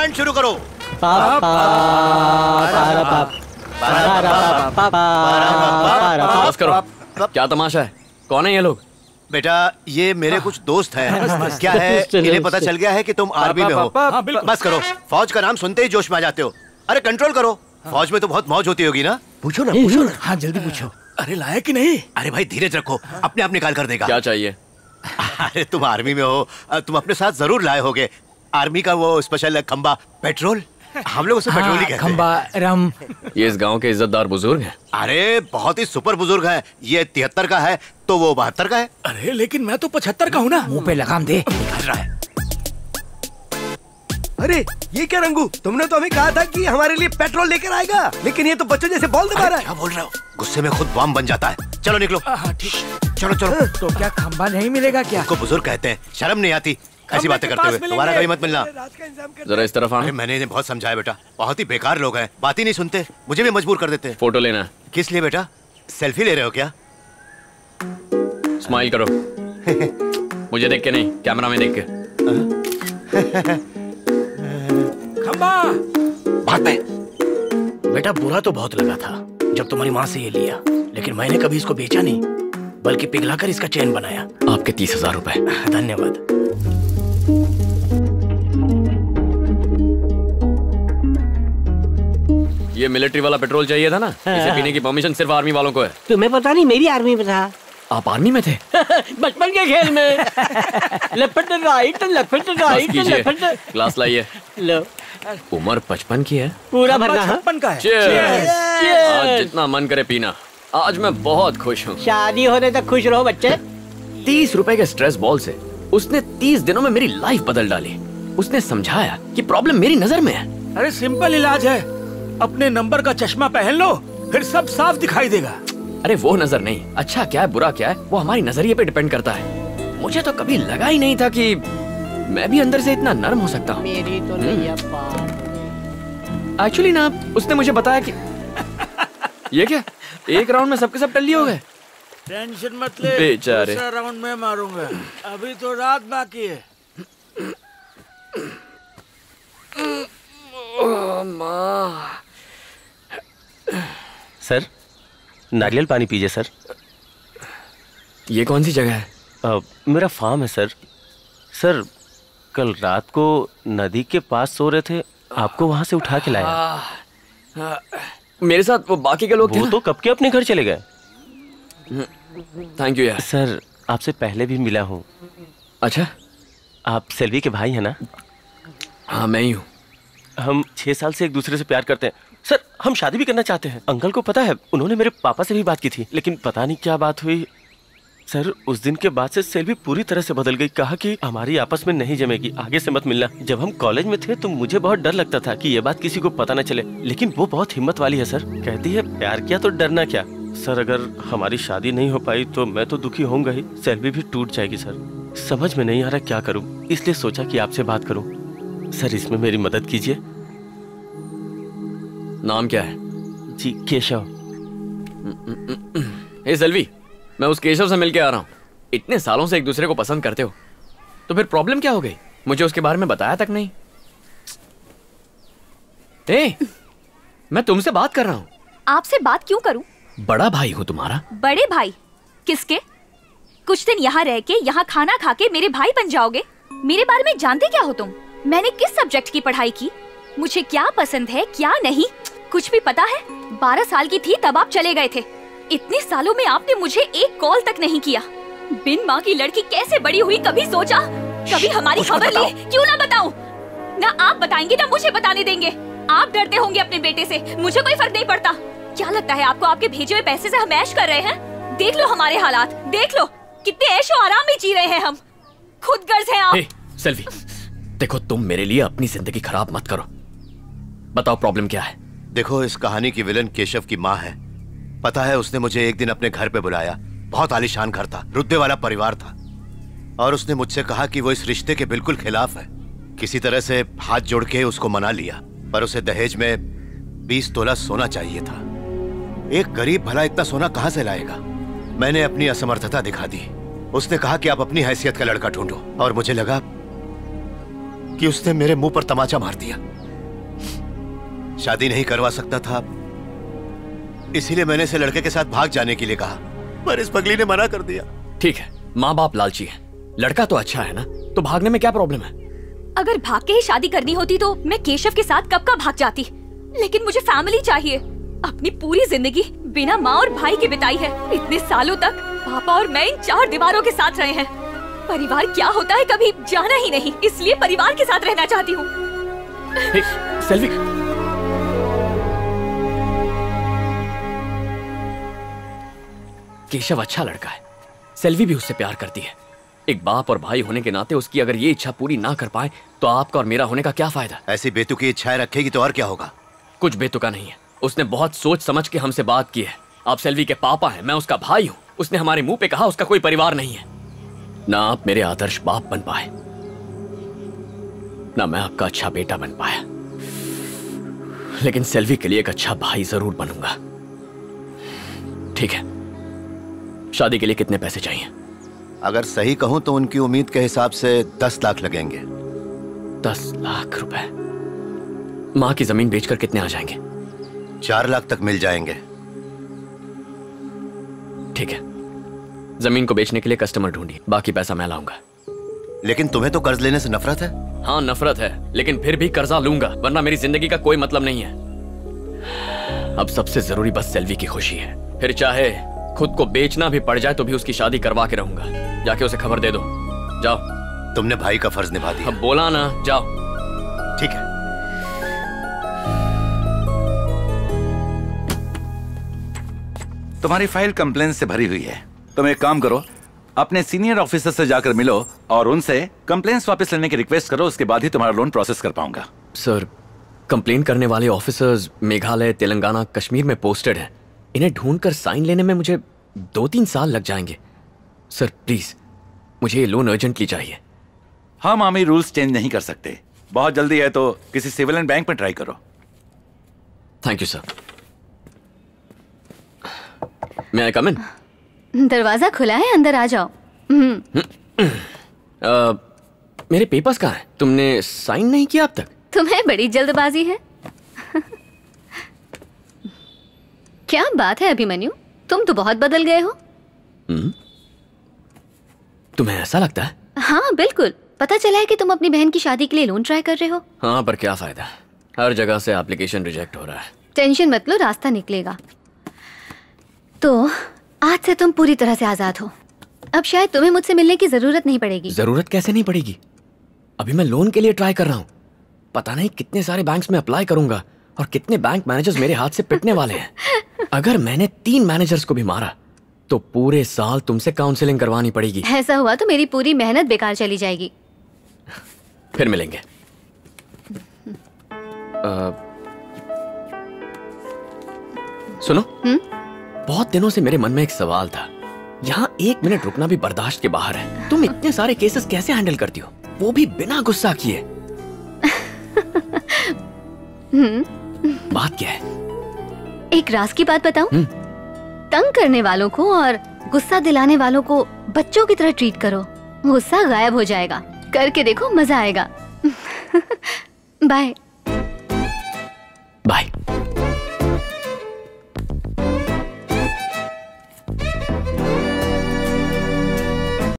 Band शुरू करो। बस करो, क्या तमाशा है? कौन है ये लोग? बेटा ये मेरे कुछ दोस्त हैं। क्या है, इन्हें पता चल गया है कि तुम आर्मी में हो। बस करो, फौज का नाम सुनते ही जोश में आ जाते हो। अरे कंट्रोल करो, फौज में तो बहुत मौज होती होगी ना। पूछो ना, पूछो ना। हाँ जल्दी पूछो। अरे लाया कि नहीं? अरे भाई धीरज रखो, अपने आप निकाल कर देगा। क्या चाहिए? अरे तुम आर्मी में हो, तुम अपने साथ जरूर लाए होगे आर्मी का वो स्पेशल खंबा पेट्रोल। हम लोग उसे पेट्रोल ही कहते हैं। खंबा रम। ये इस गांव के इज्जतदार बुजुर्ग हैं। अरे बहुत ही सुपर बुजुर्ग हैं। ये 73 का है तो वो 72 का है। अरे लेकिन मैं तो 75 का हूँ ना। मुंह पे लगाम दे। निकाल रहा है। अरे ये क्या रंगू, तुमने तो हमें कहा था कि हमारे लिए पेट्रोल लेकर आएगा, लेकिन ये तो बच्चों जैसे बॉल दबा रहा है। क्या बोल रहे हो? गुस्से में खुद बम बन जाता है। चलो निकलो। ठीक। चलो चलो। तो क्या खंबा नहीं मिलेगा क्या? उसको बुजुर्ग कहते हैं, शर्म नहीं आती ऐसी बातें करते हुए। तुम्हारा कहीं मत मिलना। जरा इस तरफ आना। मैंने इन्हें बहुत समझाया बेटा, बहुत ही बेकार लोग हैं, बात ही नहीं सुनते, मुझे भी मजबूर कर देते। फोटो लेना है। किस लिए बेटा? सेल्फी ले रहे हो क्या? स्माइल करो। मुझे देख के नहीं, कैमरा में देख के। खंबा। बात में बेटा बुरा तो बहुत लगा था जब तुम्हारी माँ से ये लिया, लेकिन मैंने कभी इसको बेचा नहीं, बल्कि पिघलाकर इसका चैन बनाया। आपके 30,000 रुपए। धन्यवाद। ये मिलिट्री वाला पेट्रोल चाहिए था ना? इसे पीने की परमिशन सिर्फ आर्मी वालों को है। तुम्हें पता नहीं, मेरी आर्मी में था। आप आर्मी में थे? बचपन के खेल में। Left right, left right, left. Glass लाइए। लो। उम्र 55 की है। पूरा भरना। 56 का है। आज जितना मन करे पीना। आज मैं बहुत खुश हूँ। शादी होने तक खुश रहो बच्चे। 30 रुपए के स्ट्रेस बॉल से उसने 30 दिनों में मेरी लाइफ बदल डाली। उसने समझाया कि प्रॉब्लम मेरी नजर में है। अरे सिंपल इलाज है, अपने नंबर का चश्मा पहन लो, फिर सब साफ दिखाई देगा। अरे वो नजर नहीं, अच्छा क्या है बुरा क्या है वो हमारी नजरिए पे डिपेंड करता है। मुझे तो कभी लगा ही नहीं था कि मैं भी अंदर से इतना नर्म हो सकता हूँ। मेरी तो नैया पार। एक्चुअली ना उसने मुझे बताया कि ये क्या, एक राउंड में सबके सब टल्ली हो गए। टेंशन मत ले, बेचारे। दूसरा राउंड में मारूंगा, अभी तो रात बाकी है। सर नारियल पानी पीजिए सर। ये कौन सी जगह है? मेरा फार्म है सर। सर कल रात को नदी के पास सो रहे थे, आपको वहां से उठा के लाया। मेरे साथ वो बाकी के लोग थे वो ना? तो कब के अपने घर चले गए। थैंक यू यार। सर आपसे पहले भी मिला हूँ। अच्छा, आप सेल्वी के भाई हैं ना? हाँ मैं ही हूँ। हम 6 साल से एक दूसरे से प्यार करते हैं सर। हम शादी भी करना चाहते हैं। अंकल को पता है, उन्होंने मेरे पापा से भी बात की थी, लेकिन पता नहीं क्या बात हुई सर। उस दिन के बाद से सेल्वी पूरी तरह से बदल गई। कहा कि हमारी आपस में नहीं जमेगी, आगे से मत मिलना। जब हम कॉलेज में थे तो मुझे बहुत डर लगता था कि ये बात किसी को पता न चले, लेकिन वो बहुत हिम्मत वाली है सर। कहती है प्यार किया तो डरना क्या। सर अगर हमारी शादी नहीं हो पाई तो मैं तो दुखी होऊंगा ही, सेल्वी भी टूट जाएगी सर। समझ में नहीं आ रहा क्या करूं, इसलिए सोचा कि आपसे बात करूं। सर इसमें मेरी मदद कीजिए। नाम क्या है? जी केशव। हे सेल्वी, मैं उस केशव से मिल के आ रहा हूँ। इतने सालों से एक दूसरे को पसंद करते हो तो फिर प्रॉब्लम क्या हो गई? मुझे उसके बारे में बताया तक नहीं। ए, मैं तुमसे बात कर रहा हूँ। आपसे बात क्यों करूं? बड़ा भाई हूँ तुम्हारा। बड़े भाई? किसके? कुछ दिन यहाँ रह के, यहाँ खाना खा के मेरे भाई बन जाओगे? मेरे बारे में जानते क्या हो तुम? मैंने किस सब्जेक्ट की पढ़ाई की, मुझे क्या पसंद है क्या नहीं, कुछ भी पता है? 12 साल की थी तब आप चले गए थे। इतने सालों में आपने मुझे एक कॉल तक नहीं किया। बिन माँ की लड़की कैसे बड़ी हुई कभी सोचा? कभी हमारी खबर ली? क्यों ना बताऊं? ना आप बताएंगे ना मुझे बताने देंगे। आप डरते होंगे अपने बेटे से, मुझे कोई फर्क नहीं पड़ता। क्या लगता है आपको आपके भेजे हुए पैसे से हम ऐश कर रहे हैं? देख लो हमारे हालात, देख लो कितने ऐशो आराम में जी रहे हैं हम। खुद गर्ज हैं आप। सेल्वी, देखो तुम मेरे लिए अपनी जिंदगी खराब मत करो। बताओ प्रॉब्लम क्या है? देखो इस कहानी की विलन केशव की माँ है। पता है उसने मुझे एक दिन अपने घर पे बुलाया। बहुत आलीशान घर था, रुतबे वाला परिवार था, और उसने मुझसे कहा कि वो इस रिश्ते के बिल्कुल खिलाफ है। किसी तरह से हाथ जोड़ के उसको मना लिया, पर उसे दहेज में 20 तोला सोना चाहिए था। एक गरीब भला इतना सोना कहां से लाएगा? मैंने अपनी असमर्थता दिखा दी। उसने कहा कि आप अपनी हैसियत का लड़का ढूंढो, और मुझे लगा कि उसने मेरे मुंह पर तमाचा मार दिया। शादी नहीं करवा सकता था, इसीलिए मैंने इसे लड़के के साथ भाग जाने के लिए कहा, पर इस पगली ने मना कर दिया। ठीक है, माँ बाप लालची है, लड़का तो अच्छा है ना, तो भागने में क्या प्रॉब्लम है? अगर भाग के ही शादी करनी होती तो मैं केशव के साथ कब का भाग जाती, लेकिन मुझे फैमिली चाहिए। अपनी पूरी जिंदगी बिना माँ और भाई के बिताई है। इतने सालों तक पापा और मैं इन 4 दीवारों के साथ रहे हैं। परिवार क्या होता है कभी जाना ही नहीं, इसलिए परिवार के साथ रहना चाहती हूँ। सेल्वी, केशव अच्छा लड़का है, सेल्वी भी उससे प्यार करती है। एक बाप और भाई होने के नाते उसकी अगर ये इच्छा पूरी ना कर पाए तो आपका और मेरा होने का क्या फायदा? ऐसी बेतुकी इच्छाएं रखेगी तो और क्या होगा? कुछ बेतुका नहीं है, उसने बहुत सोच समझ के हमसे बात की है। आप सेल्वी के पापा हैं, मैं उसका भाई हूँ। उसने हमारे मुंह पे कहा उसका कोई परिवार नहीं है। ना आप मेरे आदर्श बाप बन पाए, ना मैं आपका अच्छा बेटा बन पाया, लेकिन सेल्वी के लिए एक अच्छा भाई जरूर बनूंगा। ठीक है, शादी के लिए कितने पैसे चाहिए? अगर सही कहूं तो उनकी उम्मीद के हिसाब से 10 लाख लगेंगे। 10 लाख रुपए? माँ की जमीन बेचकर कितने आ जाएंगे? 4 लाख तक मिल जाएंगे। ठीक है, जमीन को बेचने के लिए कस्टमर ढूंढिए, बाकी पैसा मैं लाऊंगा। लेकिन तुम्हें तो कर्ज लेने से नफरत है। हाँ नफरत है, लेकिन फिर भी कर्जा लूंगा, वरना मेरी जिंदगी का कोई मतलब नहीं है। अब सबसे जरूरी बस सेल्वी की खुशी है, फिर चाहे खुद को बेचना भी पड़ जाए तो भी उसकी शादी करवा के रहूंगा। जाके उसे खबर दे दो। जाओ। तुमने भाई का फर्ज निभा दिया। अब बोला ना, जाओ। ठीक है। तुम्हारी फाइल कंप्लेंट से भरी हुई है। तुम एक काम करो, अपने सीनियर ऑफिसर से जाकर मिलो और उनसे कंप्लेंट्स वापस लेने की रिक्वेस्ट करो, उसके बाद ही तुम्हारा लोन प्रोसेस कर पाऊंगा। सर, कंप्लेन करने वाले ऑफिसर्स मेघालय, तेलंगाना, कश्मीर में पोस्टेड हैं। इन्हें ढूंढकर साइन लेने में मुझे 2-3 साल लग जाएंगे। सर प्लीज, मुझे ये लोन अर्जेंटली चाहिए। हम आर्मी रूल्स चेंज नहीं कर सकते। बहुत जल्दी है तो किसी सिविलियन बैंक में ट्राई करो। Thank you sir. मैं आई कम इन? दरवाजा खुला है, अंदर आ जाओ। मेरे पेपर्स कहाँ हैं? तुमने साइन नहीं किया अब तक? तुम्हें बड़ी जल्दबाजी है। क्या बात है अभिमन्यु, तुम तो बहुत बदल गए हो। तुम्हें ऐसा लगता है? हाँ बिल्कुल, पता चला है कि तुम अपनी बहन की शादी के लिए लोन ट्राई कर रहे हो। हाँ, पर क्या फायदा, हर जगह से एप्लीकेशन रिजेक्ट हो रहा है। टेंशन मत लो, रास्ता निकलेगा। तो आज से तुम पूरी तरह से आजाद हो। अब शायद तुम्हें मुझसे मिलने की जरूरत नहीं पड़ेगी। जरूरत कैसे नहीं पड़ेगी? अभी मैं लोन के लिए ट्राई कर रहा हूँ। पता नहीं कितने सारे बैंक्स में अप्लाई करूंगा और कितने बैंक मैनेजर्स मेरे हाथ से पिटने वाले हैं। अगर मैंने 3 मैनेजर्स को भी मारा तो पूरे साल तुमसे काउंसलिंग करवानी पड़ेगी। ऐसा हुआ तो मेरी पूरी मेहनत बेकार चली जाएगी। फिर मिलेंगे। सुनो, बहुत दिनों से मेरे मन में एक सवाल था। यहाँ 1 मिनट रुकना भी बर्दाश्त के बाहर है। तुम इतने सारे केसेस कैसे हैंडल करती हो, वो भी बिना गुस्सा किए? बात क्या है? एक राज की बात बताऊं? तंग करने वालों को और गुस्सा दिलाने वालों को बच्चों की तरह ट्रीट करो, गुस्सा गायब हो जाएगा। करके देखो, मजा आएगा। बाय। बाय।